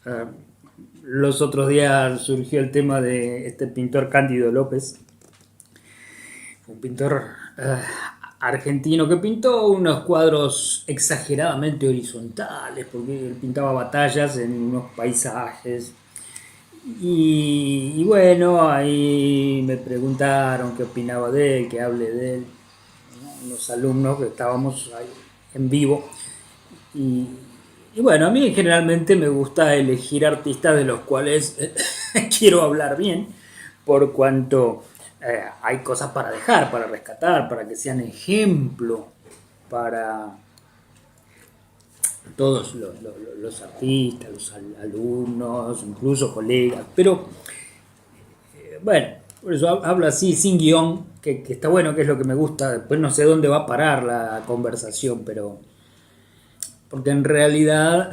Eh, los otros días surgió el tema de este pintor Cándido López, un pintor argentino que pintó unos cuadros exageradamente horizontales, porque él pintaba batallas en unos paisajes. Y bueno, ahí me preguntaron qué opinaba de él, que hable de él, ¿no? Unos alumnos que estábamos ahí en vivo. Y, y bueno, a mí generalmente me gusta elegir artistas de los cuales quiero hablar bien, por cuanto hay cosas para dejar, para rescatar, para que sean ejemplo para todos los artistas, los alumnos, incluso colegas. Pero bueno, por eso hablo así, sin guión, que está bueno, que es lo que me gusta. Después no sé dónde va a parar la conversación, pero porque en realidad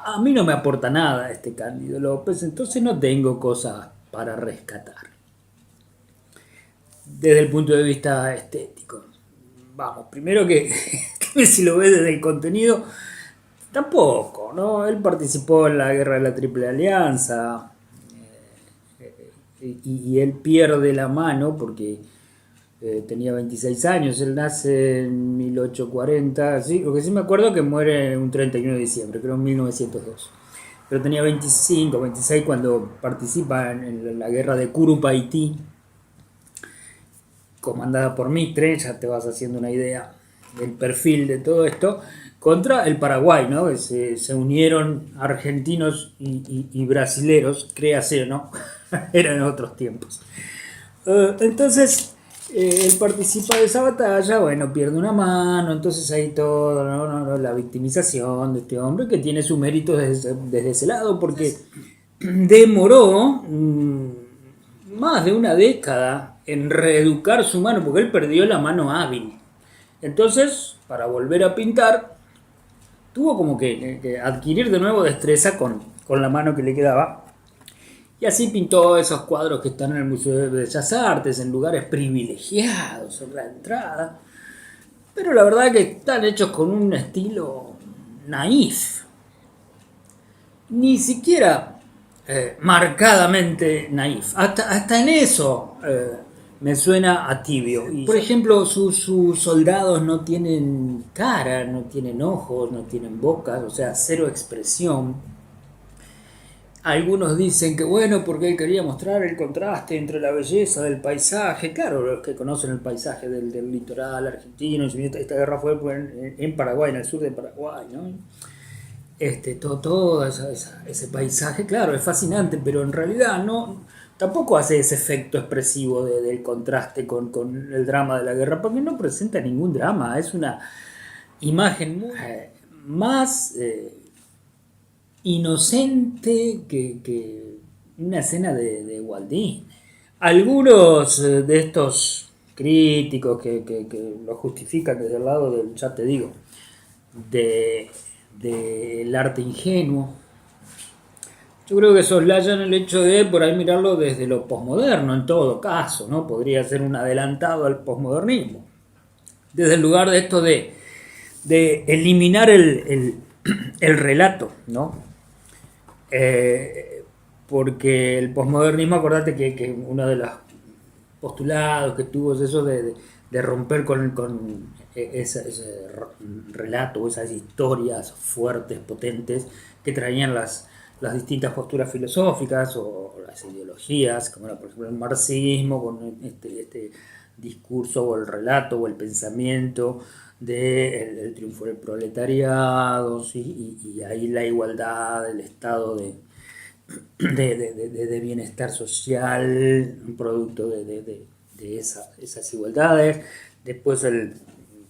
a mí no me aporta nada este Cándido López, entonces no tengo cosas para rescatar desde el punto de vista estético. Vamos, primero que si lo ves desde el contenido, tampoco, ¿no? Él participó en la guerra de la Triple Alianza y él pierde la mano porque tenía 26 años, él nace en 1840, sí, lo que sí me acuerdo que muere un 31 de diciembre, creo en 1902. Pero tenía 25, 26 cuando participa en la guerra de Curupaití, comandada por Mitre, ya te vas haciendo una idea del perfil de todo esto, contra el Paraguay, ¿no? Que se unieron argentinos y brasileros, créase, ¿no? Eran otros tiempos. Entonces, él participa de esa batalla, bueno, pierde una mano, entonces ahí todo, ¿no? La victimización de este hombre que tiene su mérito desde ese lado, porque demoró más de una década en reeducar su mano, porque él perdió la mano hábil. Entonces, para volver a pintar, tuvo como que adquirir de nuevo destreza con la mano que le quedaba. Y así pintó esos cuadros que están en el Museo de Bellas Artes, en lugares privilegiados, en la entrada. Pero la verdad que están hechos con un estilo naif. Ni siquiera marcadamente naif. Hasta en eso me suena a tibio. Y, por ejemplo, sus soldados no tienen cara, no tienen ojos, no tienen bocas, o sea, cero expresión. Algunos dicen que bueno, porque él quería mostrar el contraste entre la belleza del paisaje. Claro, los que conocen el paisaje del litoral argentino, esta guerra fue en Paraguay, en el sur de Paraguay, ¿no? Todo ese paisaje, claro, es fascinante, pero en realidad no, tampoco hace ese efecto expresivo del contraste con el drama de la guerra, porque no presenta ningún drama, es una imagen más inocente que una escena de Walt Disney. Algunos de estos críticos que lo justifican desde el lado del, ya te digo, de, del arte ingenuo, yo creo que soslayan el hecho de por ahí mirarlo desde lo posmoderno en todo caso, ¿no? Podría ser un adelantado al posmodernismo. Desde el lugar de esto de eliminar el relato, ¿no? Porque el posmodernismo, acordate que uno de los postulados que tuvo es eso de romper con ese relato, esas historias fuertes, potentes, que traían las distintas posturas filosóficas o las ideologías, como era por ejemplo el marxismo, con este discurso o el relato o el pensamiento del triunfo del proletariado, ¿sí? Y ahí la igualdad, el estado de bienestar social, un producto de esas igualdades. Después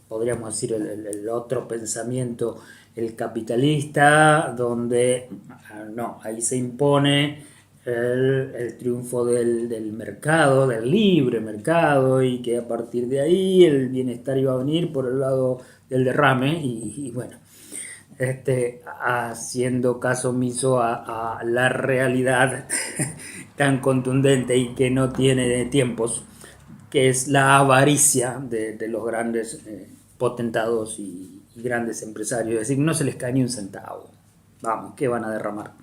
podríamos decir el otro pensamiento, el capitalista, donde no, ahí se impone el triunfo del mercado, del libre mercado, y que a partir de ahí el bienestar iba a venir por el lado del derrame, y bueno, haciendo caso omiso a la realidad tan contundente y que no tiene tiempos, que es la avaricia de los grandes potentados y grandes empresarios. Es decir, no se les cae ni un centavo. Vamos, ¿qué van a derramar?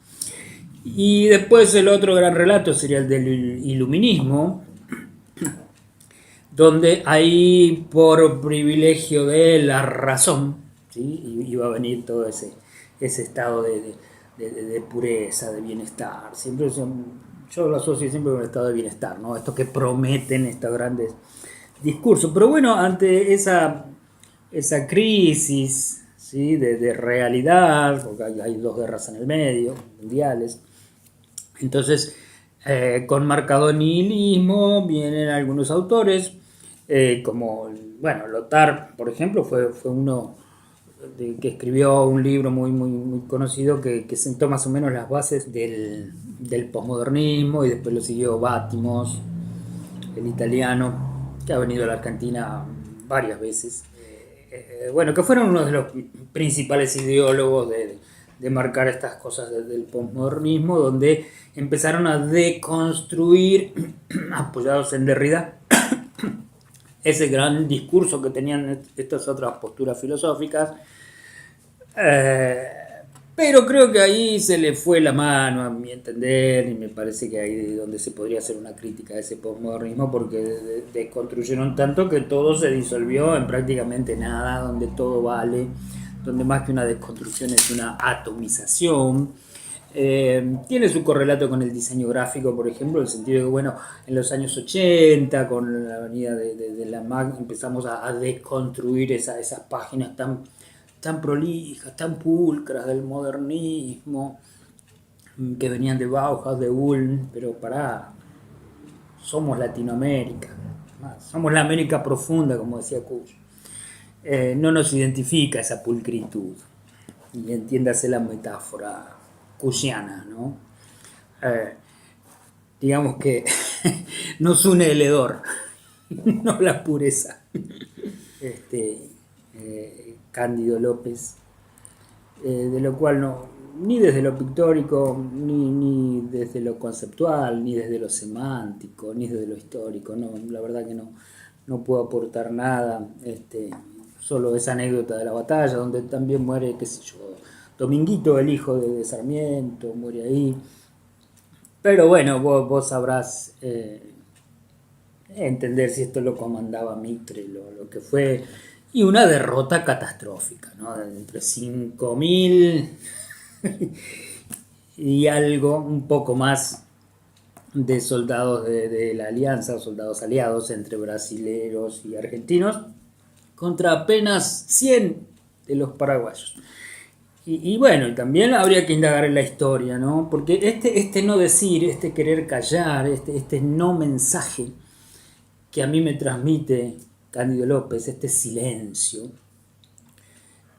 Y después el otro gran relato sería el del iluminismo, donde ahí por privilegio de la razón, ¿sí? Iba a venir todo ese estado de pureza, de bienestar. Yo lo asocio siempre con el estado de bienestar, ¿no? Esto que prometen estos grandes discursos. Pero bueno, ante esa crisis, ¿sí? de realidad, porque hay dos guerras en el medio, mundiales, entonces con marcado nihilismo vienen algunos autores, como, bueno, Lothar, por ejemplo, fue uno que escribió un libro muy conocido que sentó más o menos las bases del posmodernismo, y después lo siguió Bátimos, el italiano, que ha venido a la Argentina varias veces. Bueno, que fueron uno de los principales ideólogos de marcar estas cosas del posmodernismo, donde empezaron a deconstruir, apoyados en Derrida, ese gran discurso que tenían estas otras posturas filosóficas. Pero creo que ahí se le fue la mano, a mi entender, y me parece que ahí es donde se podría hacer una crítica a ese posmodernismo, porque desconstruyeron tanto que todo se disolvió en prácticamente nada, donde todo vale, donde más que una desconstrucción es una atomización. Tiene su correlato con el diseño gráfico, por ejemplo, en el sentido de que, bueno, en los años 80, con la venida de la Mac, empezamos a desconstruir esas páginas tan prolijas, tan pulcras del modernismo, que venían de Bauhaus, de Ulm, pero somos Latinoamérica, somos la América profunda, como decía Kusch. No nos identifica esa pulcritud, y entiéndase la metáfora kushiana, ¿no? Digamos que nos une el hedor, no la pureza. Cándido López, de lo cual no, ni desde lo pictórico, ni desde lo conceptual, ni desde lo semántico, ni desde lo histórico, no, la verdad que no puedo aportar nada, solo esa anécdota de la batalla, donde también muere, qué sé yo, Dominguito, el hijo de Sarmiento, muere ahí. Pero bueno, vos sabrás entender si esto lo comandaba Mitre, lo que fue, y una derrota catastrófica, ¿no? Entre 5.000 y algo, un poco más, de soldados de la alianza, soldados aliados entre brasileros y argentinos, contra apenas 100 de los paraguayos. Y bueno, también habría que indagar en la historia, ¿no? Porque este no decir, este querer callar, este no mensaje que a mí me transmite Cándido López, este silencio,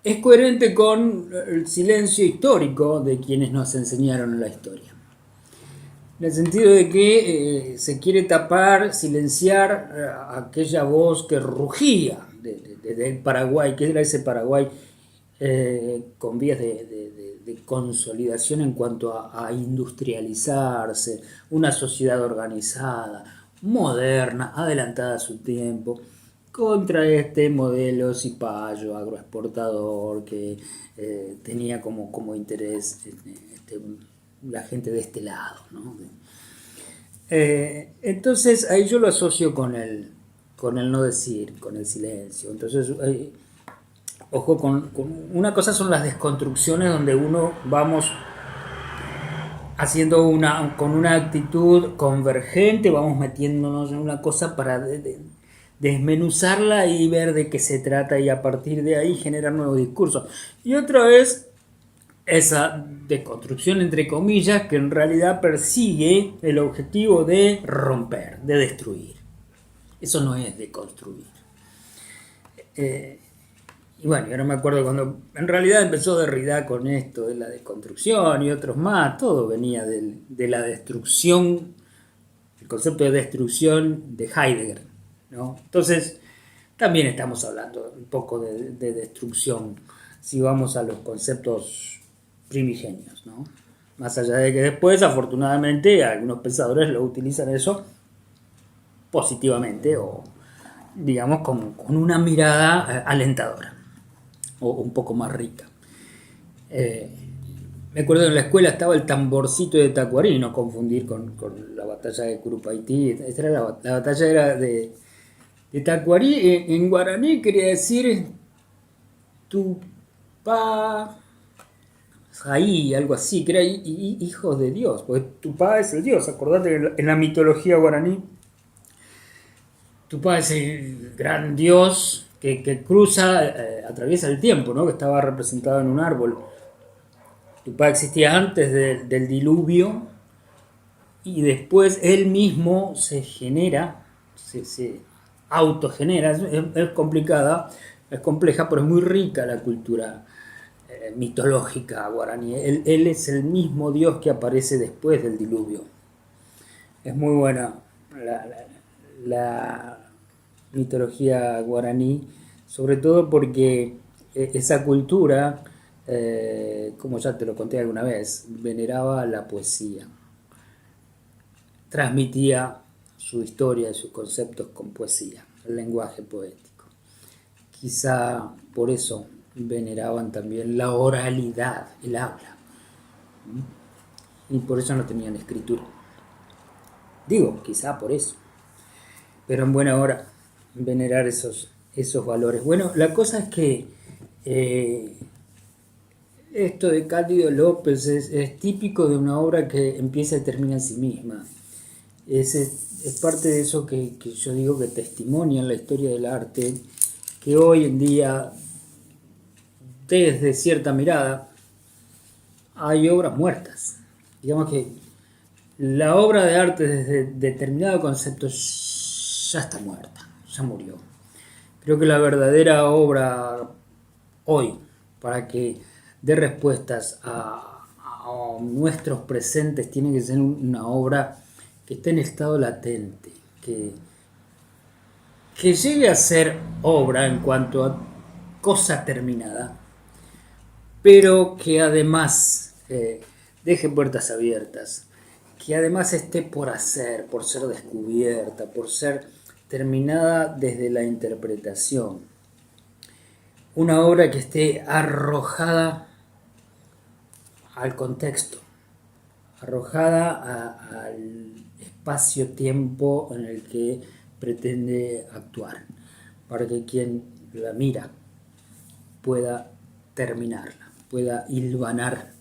es coherente con el silencio histórico de quienes nos enseñaron la historia. En el sentido de que se quiere tapar, silenciar aquella voz que rugía del Paraguay, que era ese Paraguay con vías de consolidación en cuanto a industrializarse, una sociedad organizada, moderna, adelantada a su tiempo, contra este modelo cipayo, agroexportador, que tenía como interés la gente de este lado, ¿no? Entonces ahí yo lo asocio con el no decir, con el silencio. Entonces ojo, con una cosa son las desconstrucciones, donde uno vamos haciendo con una actitud convergente, vamos metiéndonos en una cosa para desmenuzarla y ver de qué se trata, y a partir de ahí generar nuevos discursos. Y otra vez esa desconstrucción, entre comillas, que en realidad persigue el objetivo de romper, de destruir. Eso no es deconstruir. Y bueno, yo no me acuerdo cuando en realidad empezó Derrida con esto de la desconstrucción y otros más, todo venía de la destrucción, el concepto de destrucción de Heidegger, ¿no? Entonces, también estamos hablando un poco de destrucción, si vamos a los conceptos primigenios, ¿no? Más allá de que después, afortunadamente, algunos pensadores lo utilizan eso positivamente, o digamos con una mirada alentadora, o un poco más rica. Me acuerdo en la escuela estaba el tamborcito de Tacuarí, no confundir con la batalla de Curupaití. Esta era la batalla era de Tacuarí. En guaraní quería decir Tupá Jaí, algo así, que era hijo de Dios, porque Tupá es el Dios. Acordate que en la mitología guaraní, Tupá es el gran Dios que cruza, atraviesa el tiempo, ¿no? Que estaba representado en un árbol. Tupá existía antes del diluvio y después él mismo se genera, se autogenera. Es complicada, es compleja, pero es muy rica la cultura mitológica guaraní. Él es el mismo Dios que aparece después del diluvio. Es muy buena la mitología guaraní, sobre todo porque esa cultura, como ya te lo conté alguna vez, veneraba la poesía, transmitía su historia y sus conceptos con poesía, el lenguaje poético. Quizá por eso veneraban también la oralidad, el habla, y por eso no tenían escritura. Digo, quizá por eso, pero en buena hora venerar esos valores. Bueno, la cosa es que esto de Cándido López es típico de una obra que empieza y termina en sí misma. Es parte de eso que yo digo que testimonia la historia del arte, que hoy en día, desde cierta mirada, hay obras muertas. Digamos que la obra de arte desde determinado concepto ya está muerta, ya murió. Creo que la verdadera obra hoy, para que dé respuestas a nuestros presentes, tiene que ser una obra que esté en estado latente, que llegue a ser obra en cuanto a cosa terminada, pero que además deje puertas abiertas, que además esté por hacer, por ser descubierta, por ser terminada desde la interpretación. Una obra que esté arrojada al contexto, arrojada al espacio-tiempo en el que pretende actuar, para que quien la mira pueda terminarla, pueda hilvanar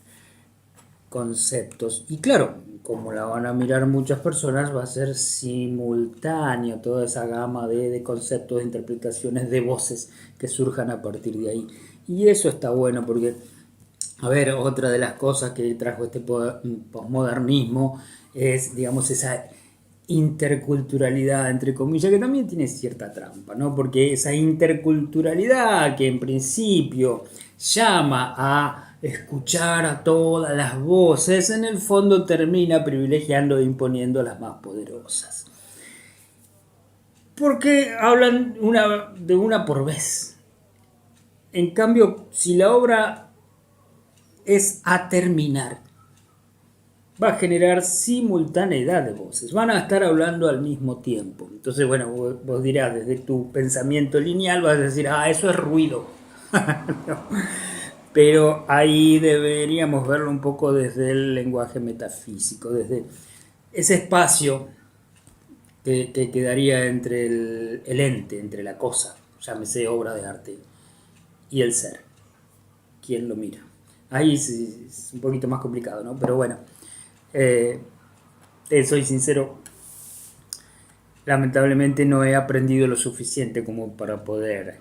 conceptos. Y claro, como la van a mirar muchas personas, va a ser simultáneo toda esa gama de conceptos, de interpretaciones, de voces que surjan a partir de ahí. Y eso está bueno porque, a ver, otra de las cosas que trajo este posmodernismo es, digamos, esa interculturalidad, entre comillas, que también tiene cierta trampa, ¿no? Porque esa interculturalidad que en principio llama a escuchar a todas las voces, en el fondo termina privilegiando e imponiendo las más poderosas. Porque hablan de una por vez. En cambio, si la obra es a terminar, va a generar simultaneidad de voces, van a estar hablando al mismo tiempo. Entonces, bueno, vos dirás, desde tu pensamiento lineal vas a decir, eso es ruido. No. Pero ahí deberíamos verlo un poco desde el lenguaje metafísico, desde ese espacio que quedaría entre el ente, entre la cosa, llámese obra de arte, y el ser, quien lo mira. Ahí es un poquito más complicado, ¿no? Pero bueno, soy sincero, lamentablemente no he aprendido lo suficiente como para poder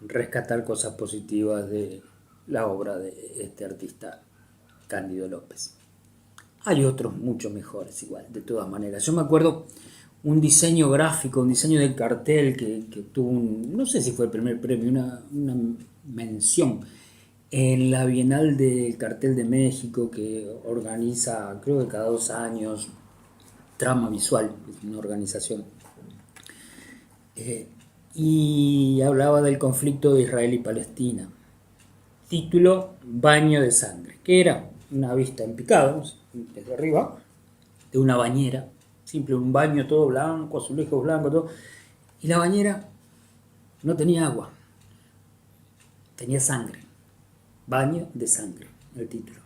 rescatar cosas positivas de la obra de este artista Cándido López. Hay otros mucho mejores igual, de todas maneras. Yo me acuerdo un diseño gráfico, un diseño de cartel que tuvo no sé si fue el primer premio, una mención en la Bienal del Cartel de México, que organiza, creo que cada 2 años, Trama Visual, una organización. Y hablaba del conflicto de Israel y Palestina. Título: Baño de sangre, que era una vista en picado, desde arriba, de una bañera, simple, un baño todo blanco, azulejos blancos, todo, y la bañera no tenía agua, tenía sangre. Baño de sangre, el título.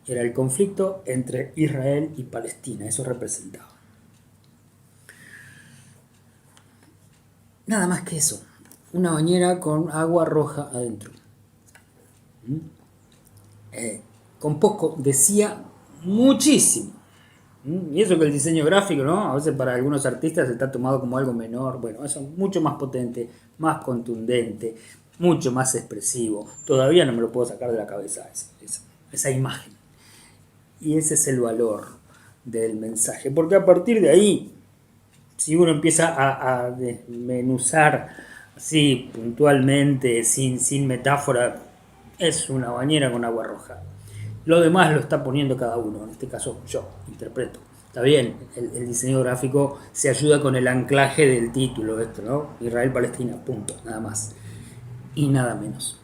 era el conflicto entre Israel y Palestina, eso representaba. Nada más que eso, una bañera con agua roja adentro. Con poco, decía muchísimo. Y eso que el diseño gráfico, ¿no? A veces para algunos artistas está tomado como algo menor. Bueno, eso es mucho más potente, más contundente, mucho más expresivo. Todavía no me lo puedo sacar de la cabeza esa imagen. Y ese es el valor del mensaje. Porque a partir de ahí, si uno empieza a desmenuzar así puntualmente, sin metáfora, es una bañera con agua roja. Lo demás lo está poniendo cada uno, en este caso yo interpreto. Está bien, el diseño gráfico se ayuda con el anclaje del título, esto, ¿no? Israel-Palestina, punto, nada más. Y nada menos.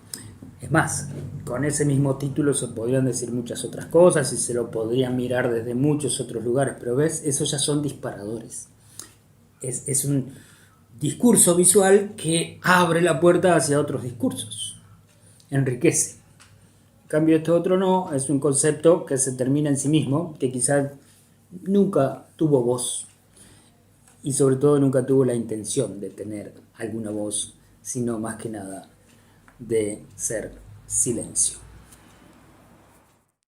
Es más, con ese mismo título se podrían decir muchas otras cosas y se lo podrían mirar desde muchos otros lugares, pero ves, esos ya son disparadores. Es un discurso visual que abre la puerta hacia otros discursos, enriquece. En cambio, este otro no, es un concepto que se termina en sí mismo, que quizás nunca tuvo voz y sobre todo nunca tuvo la intención de tener alguna voz, sino más que nada de ser silencio.